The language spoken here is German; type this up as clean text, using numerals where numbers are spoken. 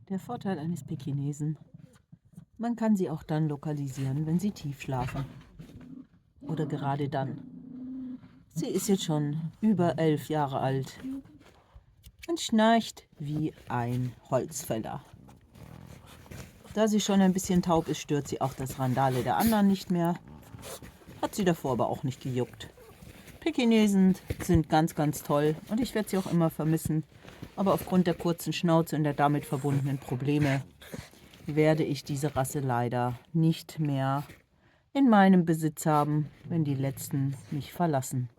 Der Vorteil eines Pekinesen: Man kann sie auch dann lokalisieren, wenn sie tief schlafen. Oder gerade dann. Sie ist jetzt schon über 11 Jahre alt und schnarcht wie ein Holzfäller. Da sie schon ein bisschen taub ist, stört sie auch das Randale der anderen nicht mehr. Hat sie davor aber auch nicht gejuckt. Pekinesen sind ganz, ganz toll und ich werde sie auch immer vermissen. Aber aufgrund der kurzen Schnauze und der damit verbundenen Probleme werde ich diese Rasse leider nicht mehr in meinem Besitz haben, wenn die letzten mich verlassen.